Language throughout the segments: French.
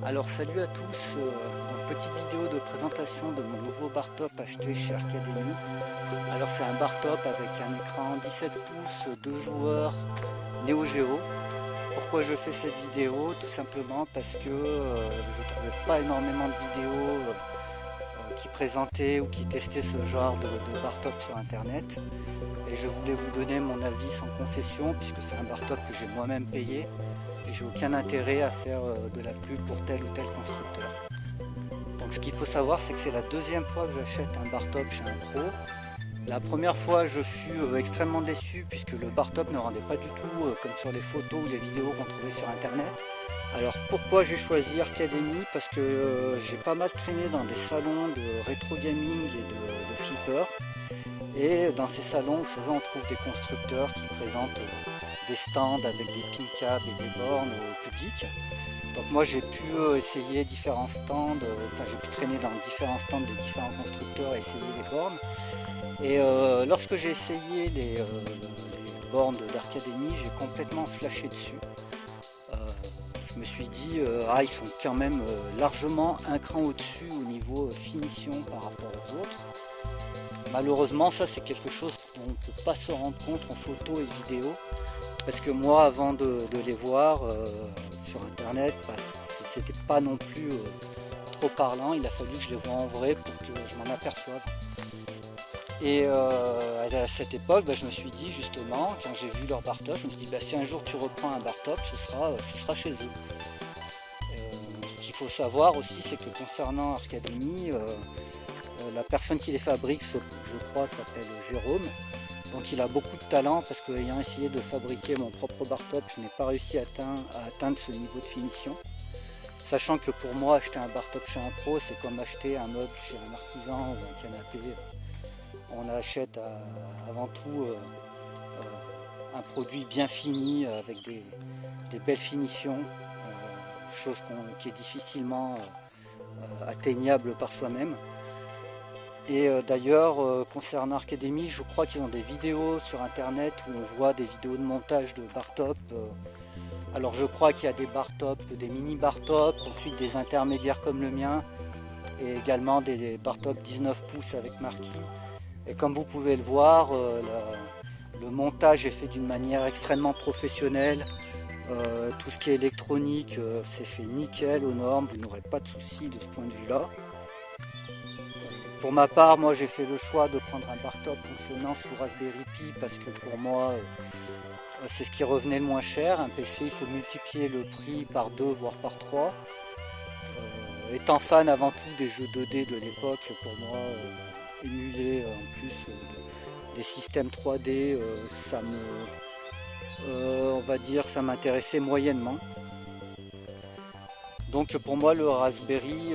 Alors salut à tous, une petite vidéo de présentation de mon nouveau bar top acheté chez Arcademy. Alors c'est un bar top avec un écran 17 pouces, 2 joueurs, Neo Geo. Pourquoi je fais cette vidéo? Tout simplement parce que je ne trouvais pas énormément de vidéos qui présentaient ou qui testaient ce genre de bar top sur internet. Et je voulais vous donner mon avis sans concession puisque c'est un bar top que j'ai moi-même payé. Et j'ai aucun intérêt à faire de la pub pour tel ou tel constructeur. Donc ce qu'il faut savoir, c'est que c'est la deuxième fois que j'achète un bar top chez un pro. La première fois, je fus extrêmement déçu puisque le bar top ne rendait pas du tout comme sur les photos ou les vidéos qu'on trouvait sur internet. Alors pourquoi j'ai choisi Arcademy? Parce que j'ai pas mal traîné dans des salons de rétro gaming et de flipper. Et dans ces salons, vous savez, on trouve des constructeurs qui présentent des stands avec des pin cabs et des bornes au public. Donc moi j'ai pu essayer différents stands, j'ai pu traîner dans différents stands des différents constructeurs et essayer les bornes. Et lorsque j'ai essayé les bornes d'Arcademy, j'ai complètement flashé dessus. Je me suis dit, ils sont quand même largement un cran au-dessus au niveau finition par rapport aux autres. Malheureusement, ça c'est quelque chose dont on ne peut pas se rendre compte en photo et vidéo. Parce que moi, avant de les voir sur internet, c'était pas non plus trop parlant. Il a fallu que je les vois en vrai pour que je m'en aperçoive. Et à cette époque, je me suis dit justement, quand j'ai vu leur bar top, je me suis dit si un jour tu reprends un bar top, ce sera chez eux. Ce qu'il faut savoir aussi, c'est que concernant Arcademy, la personne qui les fabrique, je crois, s'appelle Jérôme. Donc il a beaucoup de talent parce qu'ayant essayé de fabriquer mon propre bar top, je n'ai pas réussi à atteindre ce niveau de finition. Sachant que pour moi, acheter un bar top chez un pro, c'est comme acheter un meuble chez un artisan ou un canapé. On achète avant tout un produit bien fini avec des belles finitions, chose qui est difficilement atteignable par soi-même. Et d'ailleurs, concernant Arcademy, je crois qu'ils ont des vidéos sur internet où on voit des vidéos de montage de bar top. Alors je crois qu'il y a des bar top, des mini bar top, ensuite des intermédiaires comme le mien, et également des bar top 19 pouces avec marquis. Et comme vous pouvez le voir, le montage est fait d'une manière extrêmement professionnelle. Tout ce qui est électronique, c'est fait nickel aux normes, vous n'aurez pas de soucis de ce point de vue-là. Pour ma part, moi j'ai fait le choix de prendre un bar top fonctionnant sous Raspberry Pi parce que pour moi c'est ce qui revenait le moins cher. Un PC, il faut multiplier le prix par 2 voire par 3. Étant fan avant tout des jeux 2D de l'époque, pour moi émuler en plus des systèmes 3D, on va dire, ça m'intéressait moyennement. Donc pour moi le Raspberry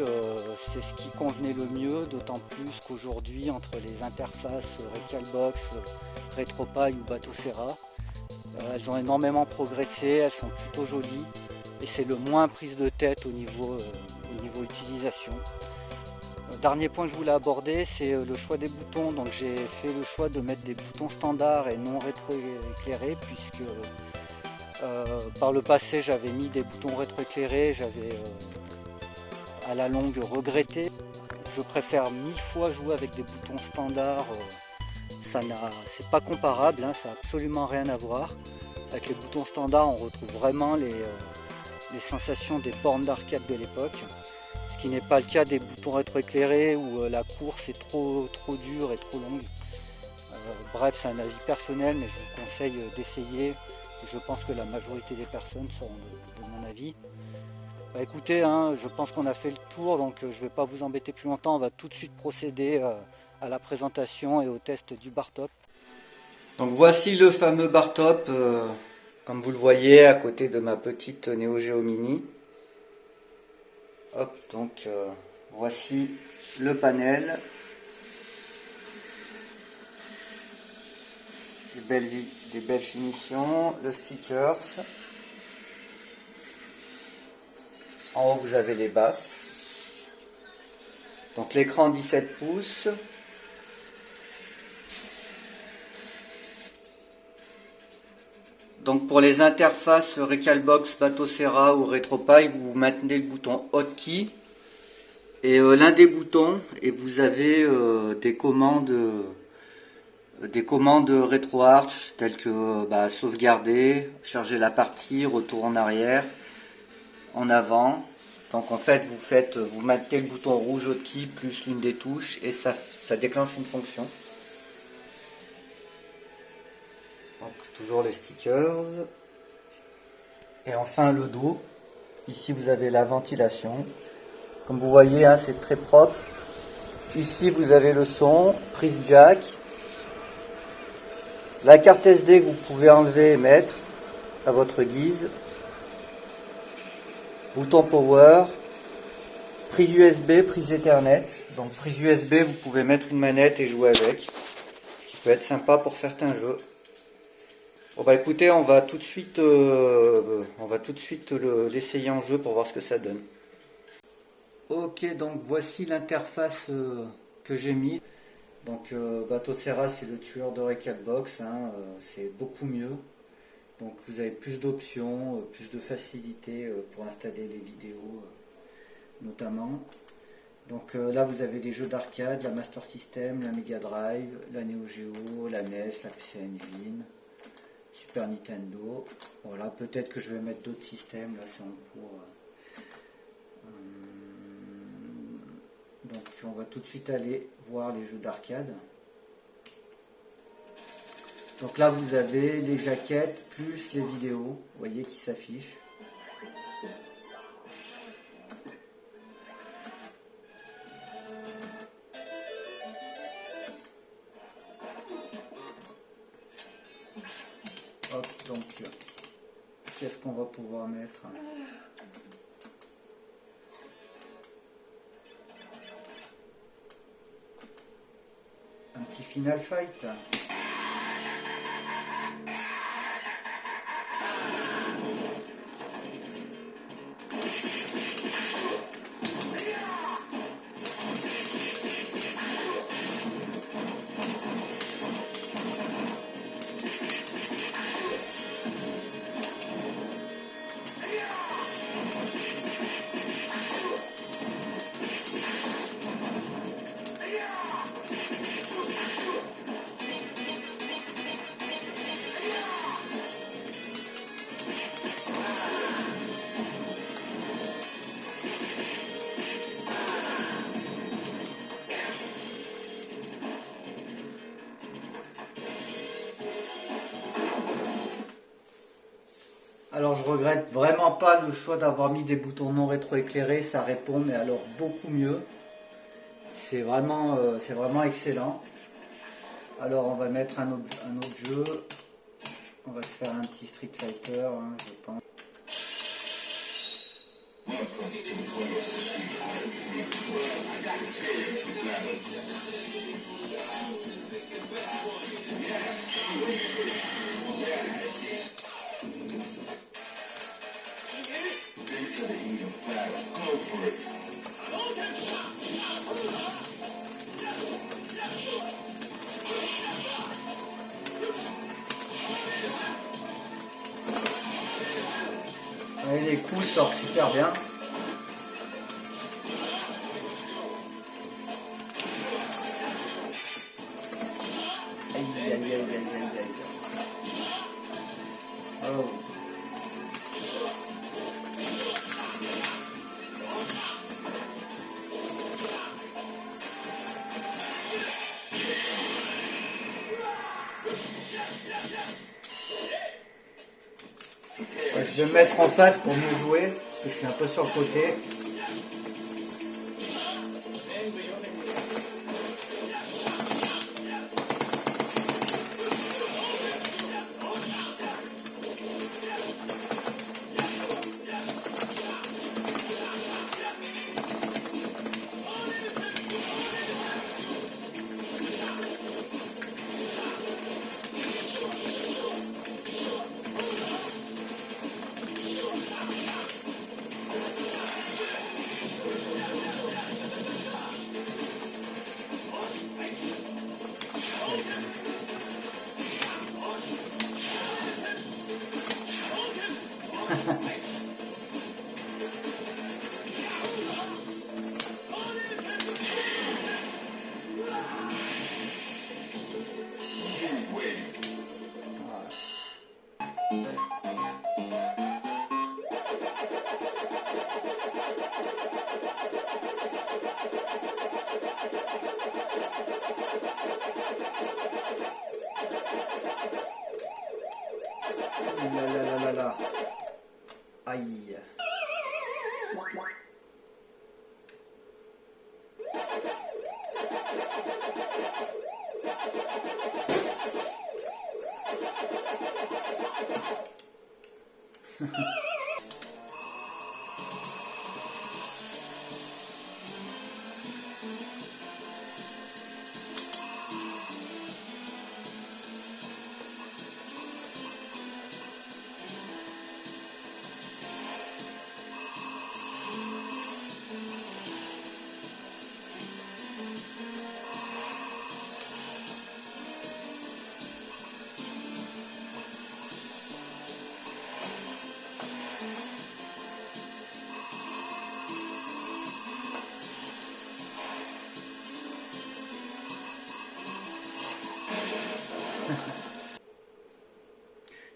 c'est ce qui convenait le mieux, d'autant plus qu'aujourd'hui entre les interfaces Recalbox, RetroPie ou Batocera, elles ont énormément progressé, elles sont plutôt jolies et c'est le moins prise de tête au niveau utilisation. Dernier point que je voulais aborder, c'est le choix des boutons. Donc j'ai fait le choix de mettre des boutons standards et non rétroéclairés puisque par le passé j'avais mis des boutons rétroéclairés, j'avais à la longue regretté. Je préfère 1000 fois jouer avec des boutons standards, c'est pas comparable, ça n'a absolument rien à voir. Avec les boutons standards on retrouve vraiment les sensations des bornes d'arcade de l'époque, ce qui n'est pas le cas des boutons rétroéclairés où la course est trop dure et trop longue. Bref, c'est un avis personnel, mais je vous conseille d'essayer. Je pense que la majorité des personnes seront de mon avis. Écoutez, je pense qu'on a fait le tour, donc je ne vais pas vous embêter plus longtemps. On va tout de suite procéder à la présentation et au test du bar top. Donc voici le fameux bar top, comme vous le voyez à côté de ma petite Neo Geo Mini. Hop, donc voici le panel. Des belles finitions, le stickers. En haut vous avez les baffes. Donc l'écran 17 pouces. Donc pour les interfaces Recalbox, Batocera ou RetroPie, vous maintenez le bouton Hotkey et l'un des boutons, et vous avez des commandes RetroArch telles que sauvegarder, charger la partie, retour en arrière, en avant. Donc en fait vous maintenez le bouton rouge Hotkey plus l'une des touches et ça déclenche une fonction. Donc toujours les stickers. Et enfin le dos. Ici vous avez la ventilation. Comme vous voyez, hein, c'est très propre. Ici vous avez le son, prise jack. La carte SD que vous pouvez enlever et mettre à votre guise. Bouton power. Prise USB, prise Ethernet. Donc prise USB, vous pouvez mettre une manette et jouer avec. Ce qui peut être sympa pour certains jeux. Bon bah écoutez, on va tout de suite l'essayer en jeu pour voir ce que ça donne. Ok, donc voici l'interface que j'ai mise. Donc Batocera, c'est le tueur de Recalbox, hein, c'est beaucoup mieux. Donc vous avez plus d'options, plus de facilité pour installer les vidéos notamment. Donc là vous avez des jeux d'arcade, la Master System, la Mega Drive, la Neo Geo, la NES, la PC Engine, Super Nintendo. Voilà, peut-être que je vais mettre d'autres systèmes, là c'est en cours. Donc on va tout de suite aller voir les jeux d'arcade. Donc là vous avez les jaquettes plus les vidéos, vous voyez, qui s'affichent. Hop, donc qu'est-ce qu'on va pouvoir mettre? Un petit Final Fight. Alors je regrette vraiment pas le choix d'avoir mis des boutons non rétroéclairés, ça répond mais alors beaucoup mieux. C'est vraiment excellent. Alors on va mettre un autre jeu. On va se faire un petit Street Fighter, hein, je pense. Ouais, les coups sortent super bien. Aïe aïe aïe aïe aïe aïe. Oh. Ouais, je vais me mettre en face pour mieux jouer, parce que je suis un peu sur le côté.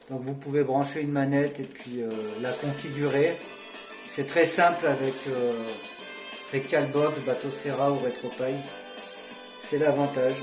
Donc vous pouvez brancher une manette et puis la configurer. C'est très simple avec Recalbox, Batocera ou RetroPie. C'est l'avantage.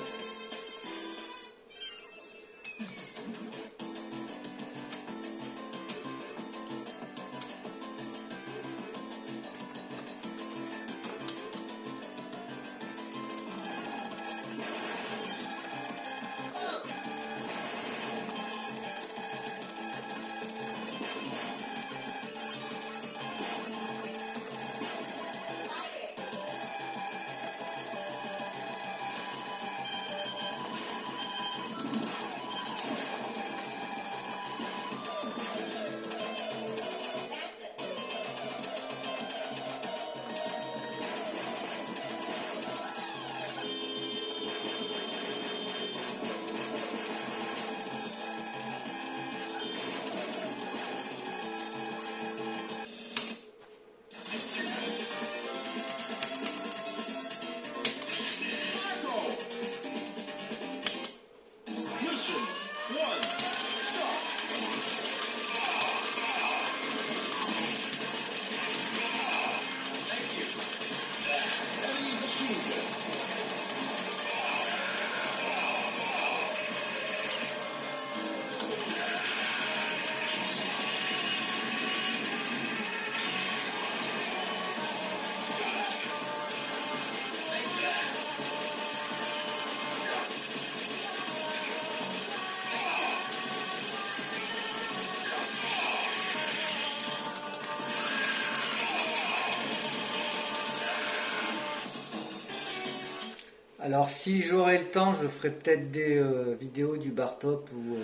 Alors si j'aurai le temps, je ferai peut-être des vidéos du Bartop ou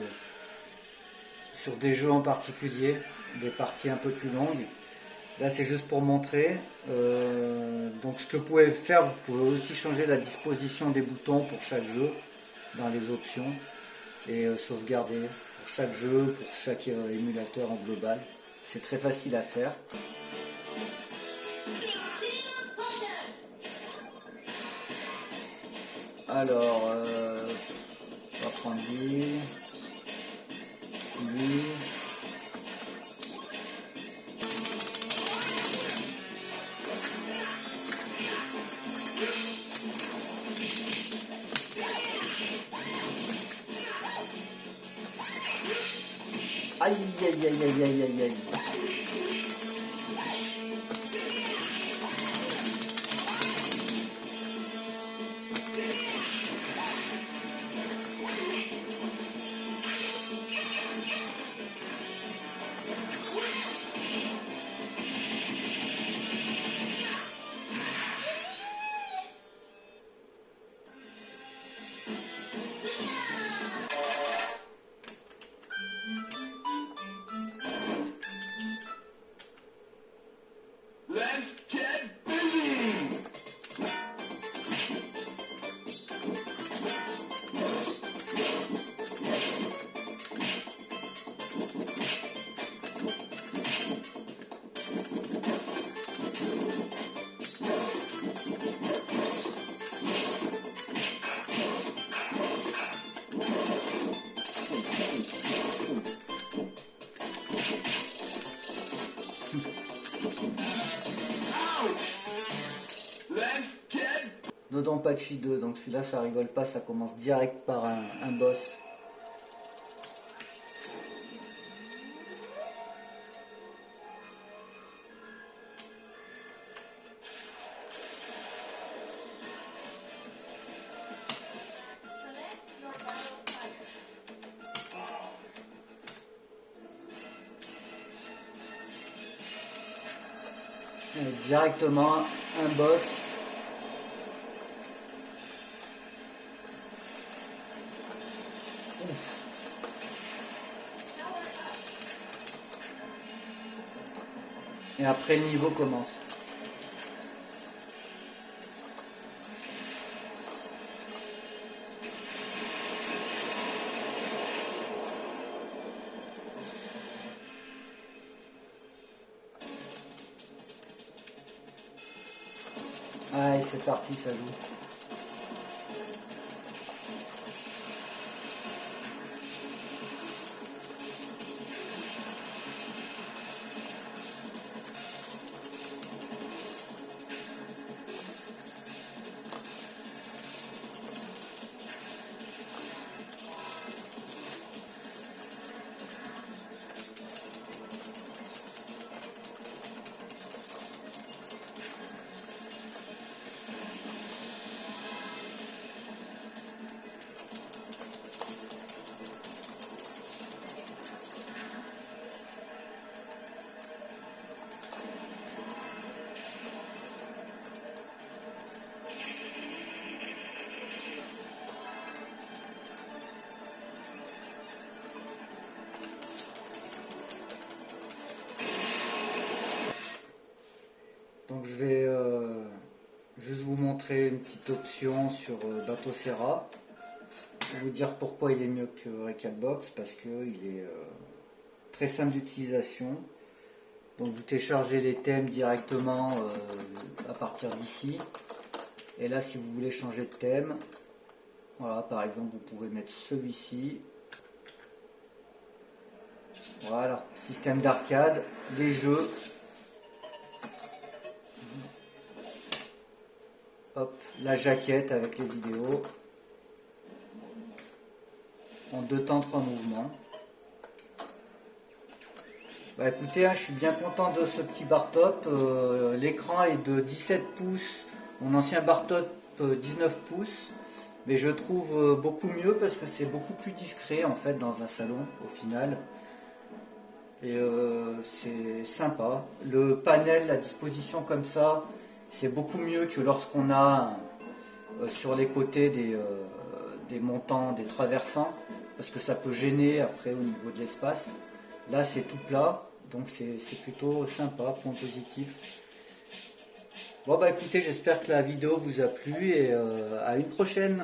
sur des jeux en particulier, des parties un peu plus longues. Là c'est juste pour montrer. Donc ce que vous pouvez faire, vous pouvez aussi changer la disposition des boutons pour chaque jeu dans les options et sauvegarder pour chaque jeu, pour chaque émulateur en global. C'est très facile à faire. Alors, on va prendre lui. Aïe aïe aïe aïe aïe aïe aïe. Dodonpachi 2, donc celui-là ça rigole pas, ça commence direct par un boss. directement un boss. Ouf. Et après le niveau commence. Allez, c'est parti, ça joue. Donc je vais juste vous montrer une petite option sur Bateau Serra. Je vais vous dire pourquoi il est mieux que Recalbox, parce qu'il est très simple d'utilisation. Donc vous téléchargez les thèmes directement à partir d'ici. Et là, si vous voulez changer de thème, voilà, par exemple, vous pouvez mettre celui-ci. Voilà, système d'arcade, les jeux. Hop, la jaquette avec les vidéos. En 2 temps 3 mouvements. Bah écoutez, je suis bien content de ce petit bar top. L'écran est de 17 pouces. Mon ancien bar top 19 pouces. Mais je trouve beaucoup mieux parce que c'est beaucoup plus discret en fait dans un salon au final. Et c'est sympa. Le panel, la disposition comme ça, c'est beaucoup mieux que lorsqu'on a sur les côtés des montants, des traversants, parce que ça peut gêner après au niveau de l'espace. Là c'est tout plat, donc c'est plutôt sympa, point positif. Bon bah écoutez, j'espère que la vidéo vous a plu et à une prochaine.